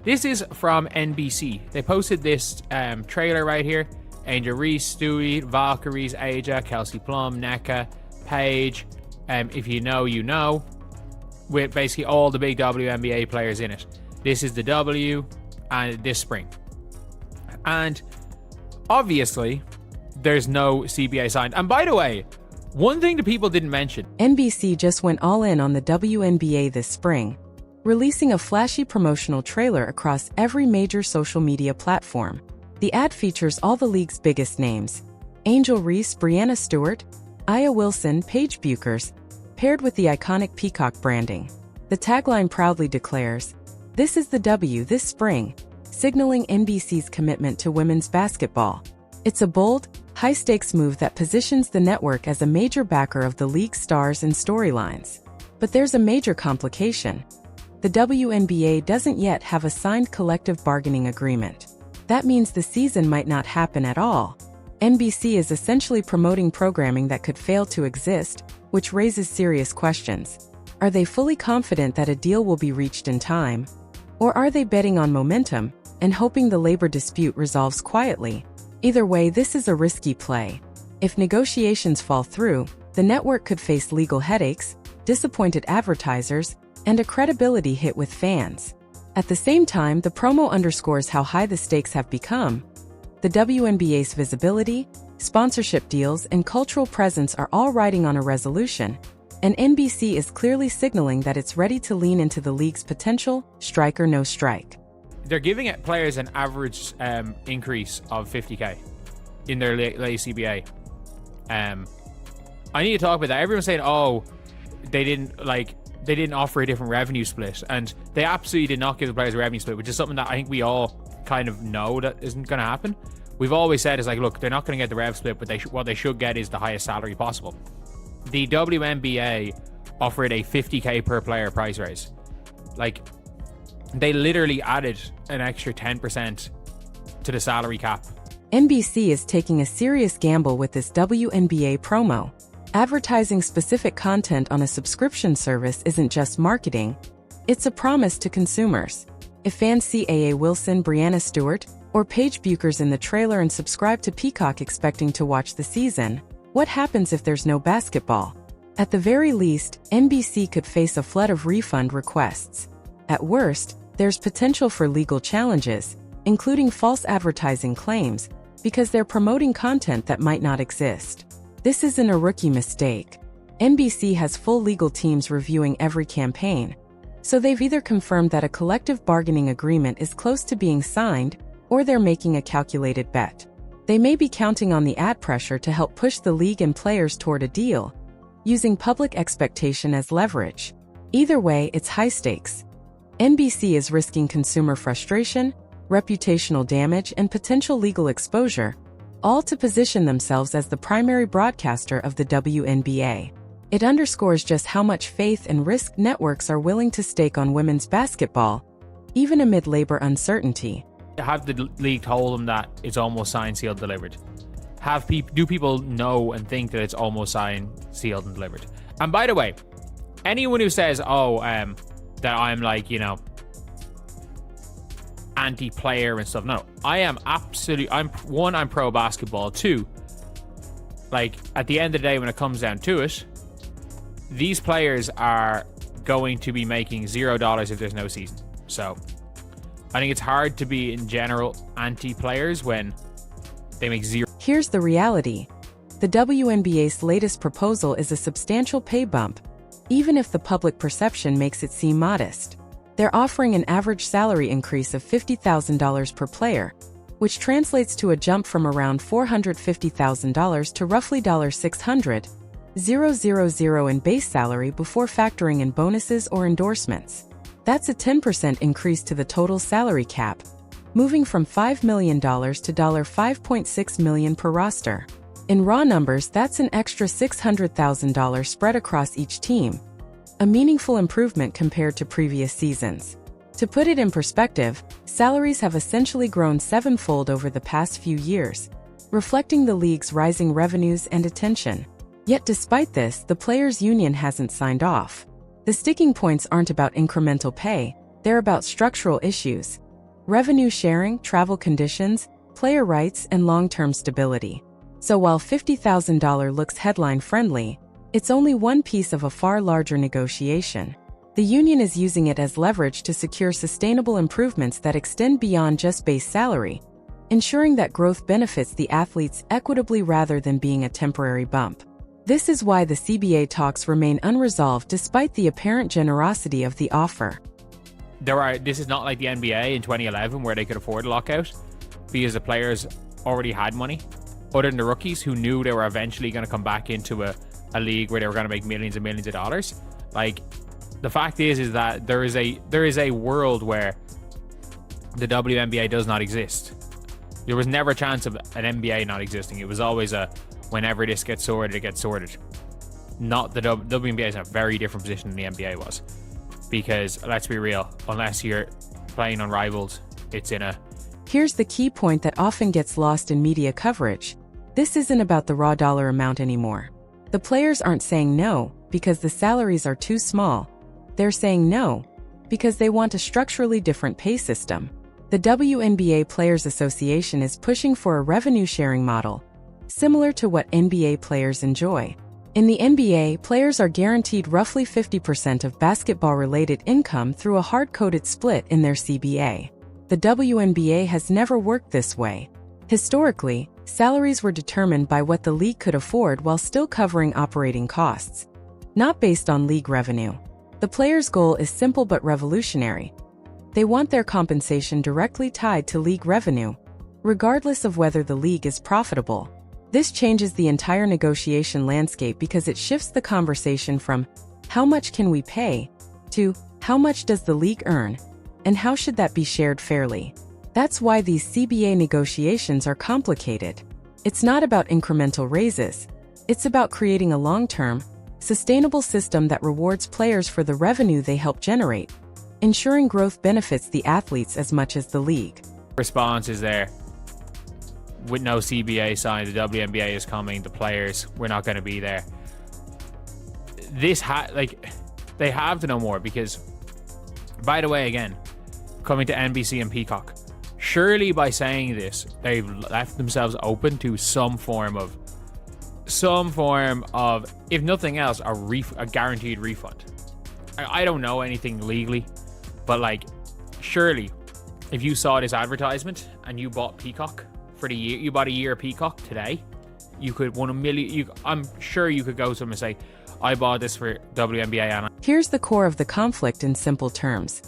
This is from NBC. They posted this trailer right here. Angel Reese, Stewie, Valkyries, Aja, Kelsey Plum, NECA, Paige. If you know, you know. With basically all the big WNBA players in it. This is the W and this spring. And obviously, there's no CBA signed. And by the way, one thing that people didn't mention. NBC just went all in on the WNBA this spring, releasing a flashy promotional trailer across every major social media platform. The ad features all the league's biggest names: Angel Reese, Breanna Stewart, Aya Wilson, Paige Buchers, paired with the iconic peacock branding. The tagline proudly declares, "This is the W this spring," signaling NBC's commitment to women's basketball. It's a bold, high-stakes move that positions the network as a major backer of the league's stars and storylines. But there's a major complication. The WNBA doesn't yet have a signed collective bargaining agreement. That means the season might not happen at all. NBC is essentially promoting programming that could fail to exist, which raises serious questions. Are they fully confident that a deal will be reached in time? Or are they betting on momentum and hoping the labor dispute resolves quietly? Either way, this is a risky play. If negotiations fall through, the network could face legal headaches, disappointed advertisers, and a credibility hit with fans. At the same time, the promo underscores how high the stakes have become. The WNBA's visibility, sponsorship deals, and cultural presence are all riding on a resolution, and NBC is clearly signaling that it's ready to lean into the league's potential, strike or no strike. They're giving players an average increase of 50k in their late CBA. I need to talk about that. Everyone's saying, "Oh, they didn't offer a different revenue split," and they absolutely did not give the players a revenue split, which is something that I think we all kind of know that isn't going to happen. We've always said is like, look, they're not going to get the rev split, but what they should get is the highest salary possible. The WNBA offered a 50k per player price raise. Like, they literally added an extra 10% to the salary cap. NBC is taking a serious gamble with this WNBA promo. Advertising specific content on a subscription service isn't just marketing, it's a promise to consumers. If fans see Aya Wilson, Breanna Stewart, or Paige Buchers in the trailer and subscribe to Peacock expecting to watch the season, what happens if there's no basketball? At the very least, NBC could face a flood of refund requests. At worst, there's potential for legal challenges, including false advertising claims, because they're promoting content that might not exist. This isn't a rookie mistake. NBC has full legal teams reviewing every campaign, so they've either confirmed that a collective bargaining agreement is close to being signed, or they're making a calculated bet. They may be counting on the ad pressure to help push the league and players toward a deal, using public expectation as leverage. Either way, it's high stakes. NBC is risking consumer frustration, reputational damage, and potential legal exposure, all to position themselves as the primary broadcaster of the WNBA. It underscores just how much faith and risk networks are willing to stake on women's basketball, even amid labor uncertainty. Have the league told them that it's almost signed, sealed, delivered? Do people know and think that it's almost signed, sealed, and delivered? And by the way, anyone who says, that I'm like, anti-player and stuff, no, I am absolutely, I'm pro basketball. Two, like, at the end of the day, when it comes down to it, these players are going to be making $0 if there's no season. So I think it's hard to be, in general, anti-players when they make zero. Here's the reality. The WNBA's latest proposal is a substantial pay bump, even if the public perception makes it seem modest. They're offering an average salary increase of $50,000 per player, which translates to a jump from around $450,000 to roughly $600,000 in base salary before factoring in bonuses or endorsements. That's a 10% increase to the total salary cap, moving from $5 million to $5.6 million per roster. In raw numbers, that's an extra $600,000 spread across each team, a meaningful improvement compared to previous seasons. To put it in perspective, salaries have essentially grown sevenfold over the past few years, reflecting the league's rising revenues and attention. Yet despite this, the players' union hasn't signed off. The sticking points aren't about incremental pay, they're about structural issues. revenue sharing, travel conditions, player rights, and long-term stability. So while $50,000 looks headline-friendly, it's only one piece of a far larger negotiation. The union is using it as leverage to secure sustainable improvements that extend beyond just base salary, ensuring that growth benefits the athletes equitably rather than being a temporary bump. This is why the CBA talks remain unresolved despite the apparent generosity of the offer. This is not like the NBA in 2011 where they could afford a lockout because the players already had money, other than the rookies who knew they were eventually going to come back into a league where they were going to make millions and millions of dollars. Like, the fact is that there is a world where the WNBA does not exist. There was never a chance of an NBA not existing. It was always whenever this gets sorted, it gets sorted. Not the WNBA is in a very different position than the NBA was. Because, let's be real, unless you're playing unrivaled, it's in a... Here's the key point that often gets lost in media coverage. This isn't about the raw dollar amount anymore. The players aren't saying no because the salaries are too small. They're saying no because they want a structurally different pay system. The WNBA Players Association is pushing for a revenue-sharing model, similar to what NBA players enjoy. In the NBA, players are guaranteed roughly 50% of basketball-related income through a hard-coded split in their CBA. The WNBA has never worked this way. Historically, salaries were determined by what the league could afford while still covering operating costs, not based on league revenue. The players' goal is simple but revolutionary. They want their compensation directly tied to league revenue, regardless of whether the league is profitable. This changes the entire negotiation landscape because it shifts the conversation from how much can we pay to how much does the league earn and how should that be shared fairly. That's why these CBA negotiations are complicated. It's not about incremental raises. It's about creating a long-term, sustainable system that rewards players for the revenue they help generate, ensuring growth benefits the athletes as much as the league. Response is there. With no CBA signed, the WNBA is coming, the players, we're not going to be there. They have to know more because, by the way, again, coming to NBC and Peacock, surely by saying this, they've left themselves open to some form of, if nothing else, a guaranteed refund. I don't know anything legally, but like, surely, if you saw this advertisement and you bought Peacock for the year, you bought a year of Peacock today, you could win $1 million. I'm sure you could go to them and say, I bought this for WNBA. And here's the core of the conflict in simple terms.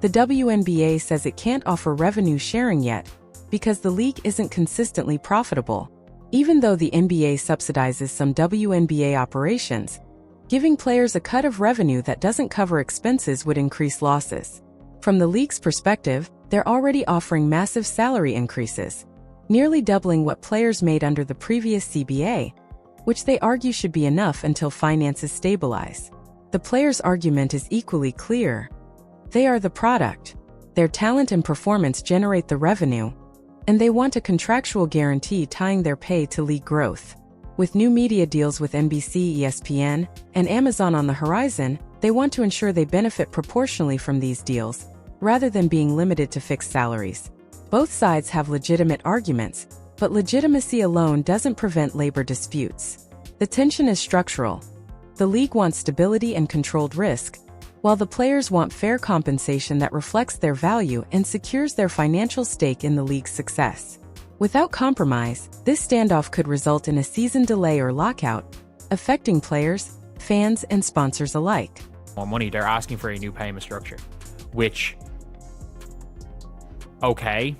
The WNBA says it can't offer revenue sharing yet because the league isn't consistently profitable, even though the NBA subsidizes some WNBA operations. Giving players a cut of revenue that doesn't cover expenses would increase losses. From the league's perspective, they're already offering massive salary increases, nearly doubling what players made under the previous CBA, which they argue should be enough until finances stabilize. The players' argument is equally clear. They are the product. Their talent and performance generate the revenue, and they want a contractual guarantee tying their pay to league growth. With new media deals with NBC, ESPN, and Amazon on the horizon, they want to ensure they benefit proportionally from these deals, rather than being limited to fixed salaries. Both sides have legitimate arguments, but legitimacy alone doesn't prevent labor disputes. The tension is structural. The league wants stability and controlled risk, while the players want fair compensation that reflects their value and secures their financial stake in the league's success. Without compromise, this standoff could result in a season delay or lockout, affecting players, fans, and sponsors alike. More money, they're asking for a new payment structure, which, okay,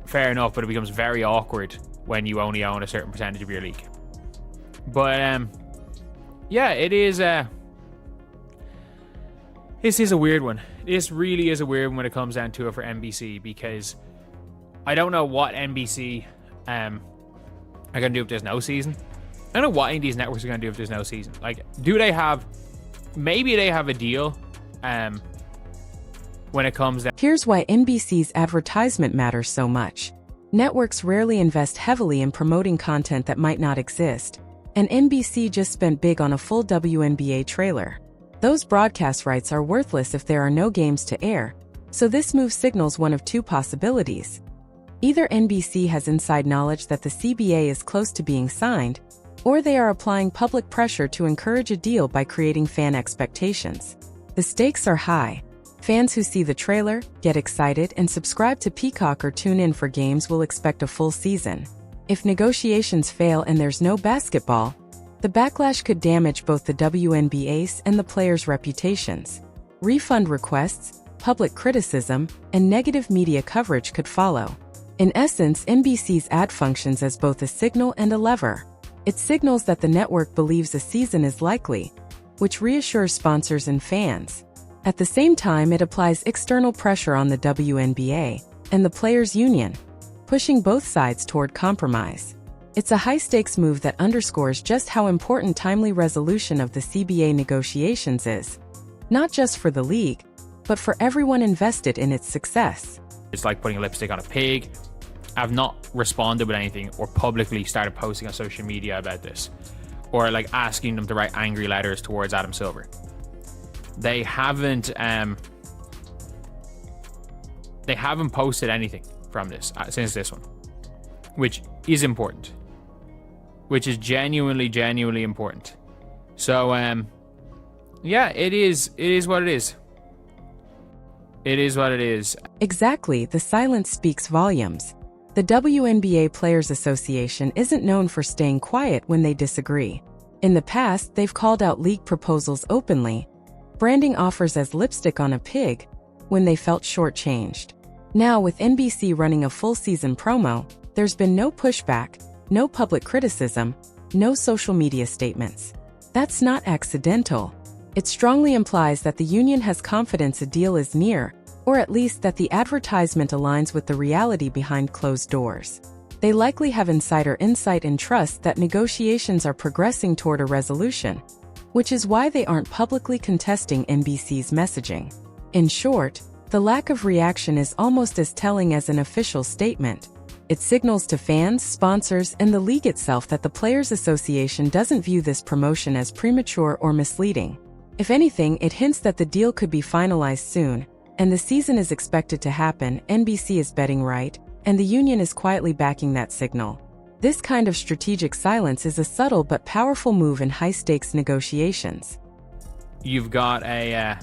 fair enough, but it becomes very awkward when you only own a certain percentage of your league. But yeah, it is this is a weird one. This really is a weird one when it comes down to it for NBC, because I don't know what NBC are going to do if there's no season. I don't know what any of these networks are going to do if there's no season. Like, do they have... Maybe they have a deal when it comes down... Here's why NBC's advertisement matters so much. Networks rarely invest heavily in promoting content that might not exist, and NBC just spent big on a full WNBA trailer. Those broadcast rights are worthless if there are no games to air, So this move signals one of two possibilities. Either NBC has inside knowledge that the CBA is close to being signed, or they are applying public pressure to encourage a deal by creating fan expectations. The stakes are high. Fans who see the trailer, get excited, and subscribe to Peacock or tune in for games will expect a full season. If negotiations fail and there's no basketball, the backlash could damage both the WNBA and the players' reputations. Refund requests, public criticism, and negative media coverage could follow. In essence, NBC's ad functions as both a signal and a lever. It signals that the network believes a season is likely, which reassures sponsors and fans. At the same time, it applies external pressure on the WNBA and the players' union, pushing both sides toward compromise. It's a high-stakes move that underscores just how important timely resolution of the CBA negotiations is, not just for the league, but for everyone invested in its success. It's like putting lipstick on a pig. I've not responded with anything or publicly started posting on social media about this, or like asking them to write angry letters towards Adam Silver. They haven't posted anything from this since this one, which is important, which is genuinely important. So yeah, it is what it is. It is what it is. Exactly, the silence speaks volumes. The WNBA Players Association isn't known for staying quiet when they disagree. In the past, they've called out league proposals openly, branding offers as lipstick on a pig when they felt shortchanged. Now, with NBC running a full-season promo, there's been no pushback, no public criticism, no social media statements. That's not accidental. It strongly implies that the union has confidence a deal is near, or at least that the advertisement aligns with the reality behind closed doors. They likely have insider insight and trust that negotiations are progressing toward a resolution, which is why they aren't publicly contesting NBC's messaging. In short, the lack of reaction is almost as telling as an official statement. It signals to fans, sponsors, and the league itself that the Players Association doesn't view this promotion as premature or misleading. If anything, it hints that the deal could be finalized soon, and the season is expected to happen. NBC is betting right, and the union is quietly backing that signal. This kind of strategic silence is a subtle but powerful move in high-stakes negotiations. You've got a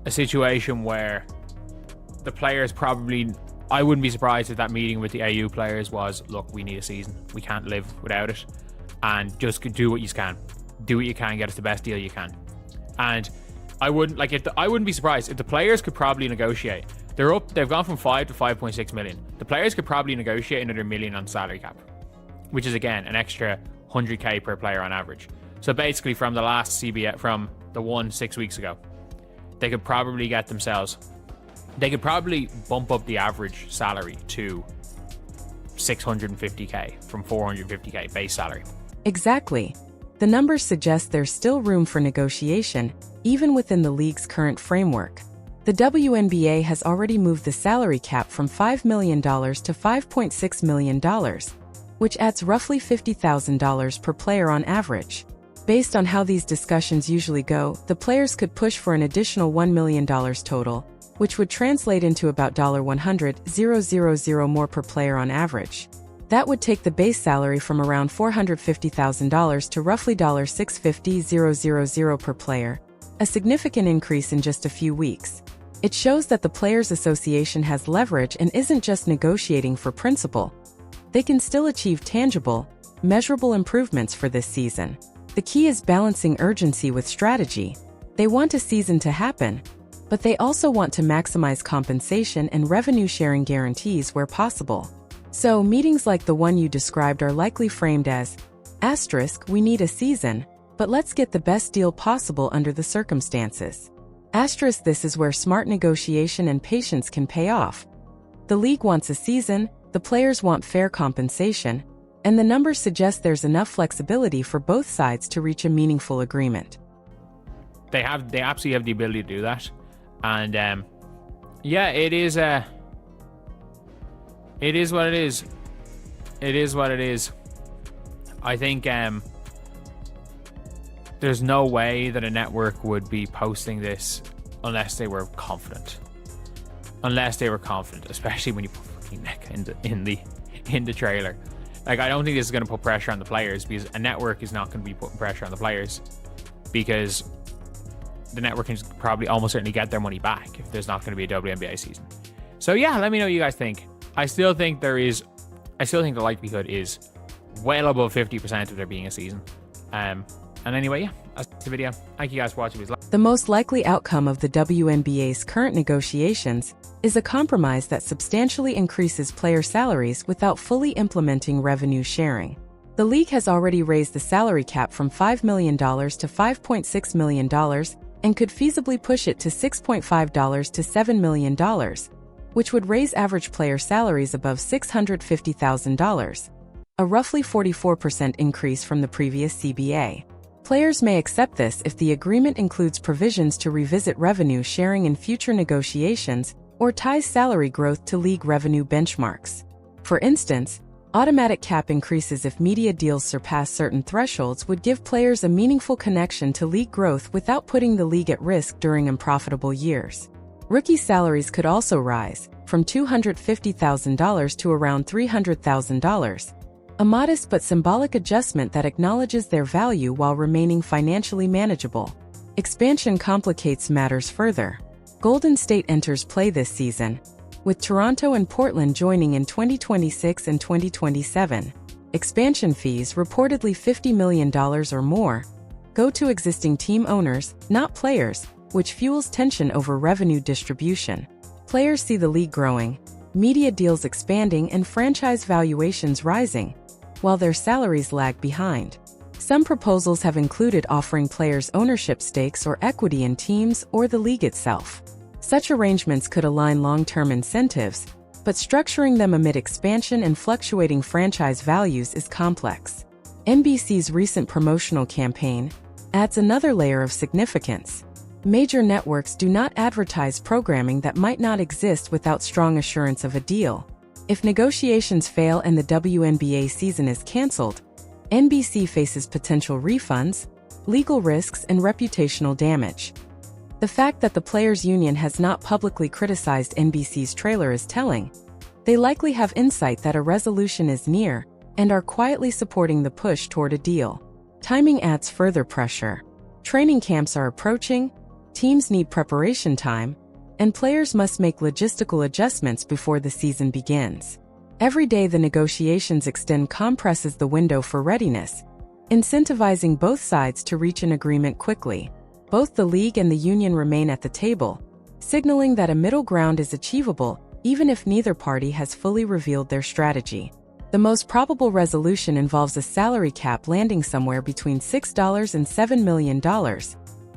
situation where the players probably, I wouldn't be surprised if that meeting with the AU players was, look, we need a season. We can't live without it. And just do what you can. Do what you can, get us the best deal you can. And I wouldn't be surprised if the players could probably negotiate. They've gone from 5 to 5.6 million. The players could probably negotiate another million on salary cap, which is again an extra 100k per player on average. So basically from the last CBA, from the one 6 weeks ago, they could probably bump up the average salary to 650k from 450k base salary. Exactly. The numbers suggest there's still room for negotiation, even within the league's current framework. The WNBA has already moved the salary cap from $5 million to $5.6 million, which adds roughly $50,000 per player on average. Based on how these discussions usually go, the players could push for an additional $1 million total, which would translate into about $100,000 more per player on average. That would take the base salary from around $450,000 to roughly $650,000 per player, a significant increase in just a few weeks. It shows that the Players Association has leverage and isn't just negotiating for principle. They can still achieve tangible, measurable improvements for this season. The key is balancing urgency with strategy. They want a season to happen, but they also want to maximize compensation and revenue-sharing guarantees where possible. So, meetings like the one you described are likely framed as, *, we need a season, but let's get the best deal possible under the circumstances. *, this is where smart negotiation and patience can pay off. The league wants a season, the players want fair compensation, and the numbers suggest there's enough flexibility for both sides to reach a meaningful agreement. They absolutely have the ability to do that. And yeah, it is what it is. It is what it is. I think there's no way that a network would be posting this unless they were confident. Unless they were confident, especially when you put fucking neck in the trailer. Like, I don't think this is going to put pressure on the players, because a network is not going to be putting pressure on the players, because the network can probably almost certainly get their money back if there's not going to be a WNBA season. So yeah, let me know what you guys think. I still think the likelihood is well above 50% of there being a season. And anyway, yeah, that's the video. Thank you guys for watching. The most likely outcome of the WNBA's current negotiations is a compromise that substantially increases player salaries without fully implementing revenue sharing. The league has already raised the salary cap from $5 million to $5.6 million and could feasibly push it to $6.5 to $7 million, which would raise average player salaries above $650,000, a roughly 44% increase from the previous CBA. Players may accept this if the agreement includes provisions to revisit revenue sharing in future negotiations or ties salary growth to league revenue benchmarks. For instance, automatic cap increases if media deals surpass certain thresholds would give players a meaningful connection to league growth without putting the league at risk during unprofitable years. Rookie salaries could also rise, from $250,000 to around $300,000, a modest but symbolic adjustment that acknowledges their value while remaining financially manageable. Expansion complicates matters further. Golden State enters play this season, with Toronto and Portland joining in 2026 and 2027. Expansion fees, reportedly $50 million or more, go to existing team owners, not players, which fuels tension over revenue distribution. Players see the league growing, media deals expanding, and franchise valuations rising, while their salaries lag behind. Some proposals have included offering players ownership stakes or equity in teams or the league itself. Such arrangements could align long-term incentives, but structuring them amid expansion and fluctuating franchise values is complex. NBC's recent promotional campaign adds another layer of significance. Major networks do not advertise programming that might not exist without strong assurance of a deal. If negotiations fail and the WNBA season is canceled, NBC faces potential refunds, legal risks, and reputational damage. The fact that the Players' Union has not publicly criticized NBC's trailer is telling. They likely have insight that a resolution is near and are quietly supporting the push toward a deal. Timing adds further pressure. Training camps are approaching, teams need preparation time, and players must make logistical adjustments before the season begins. Every day the negotiations extend compresses the window for readiness, incentivizing both sides to reach an agreement quickly. Both the league and the union remain at the table, signaling that a middle ground is achievable even if neither party has fully revealed their strategy. The most probable resolution involves a salary cap landing somewhere between $6 and $7 million,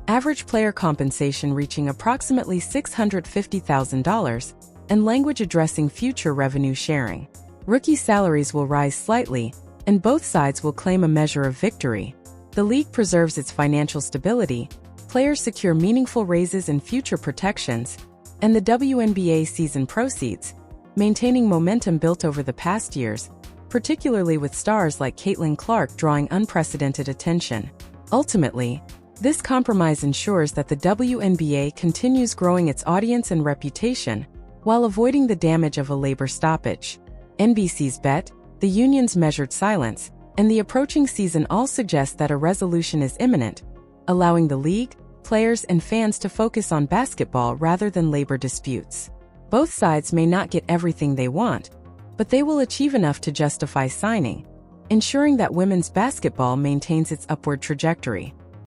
average player compensation reaching approximately $650,000, and language addressing future revenue sharing. Rookie salaries will rise slightly, and both sides will claim a measure of victory. The league preserves its financial stability, players secure meaningful raises and future protections, and the WNBA season proceeds, maintaining momentum built over the past years, particularly with stars like Caitlin Clark drawing unprecedented attention. Ultimately, this compromise ensures that the WNBA continues growing its audience and reputation while avoiding the damage of a labor stoppage. NBC's bet, the union's measured silence, and the approaching season all suggest that a resolution is imminent, allowing the league, players, and fans to focus on basketball rather than labor disputes. Both sides may not get everything they want, but they will achieve enough to justify signing, ensuring that women's basketball maintains its upward trajectory.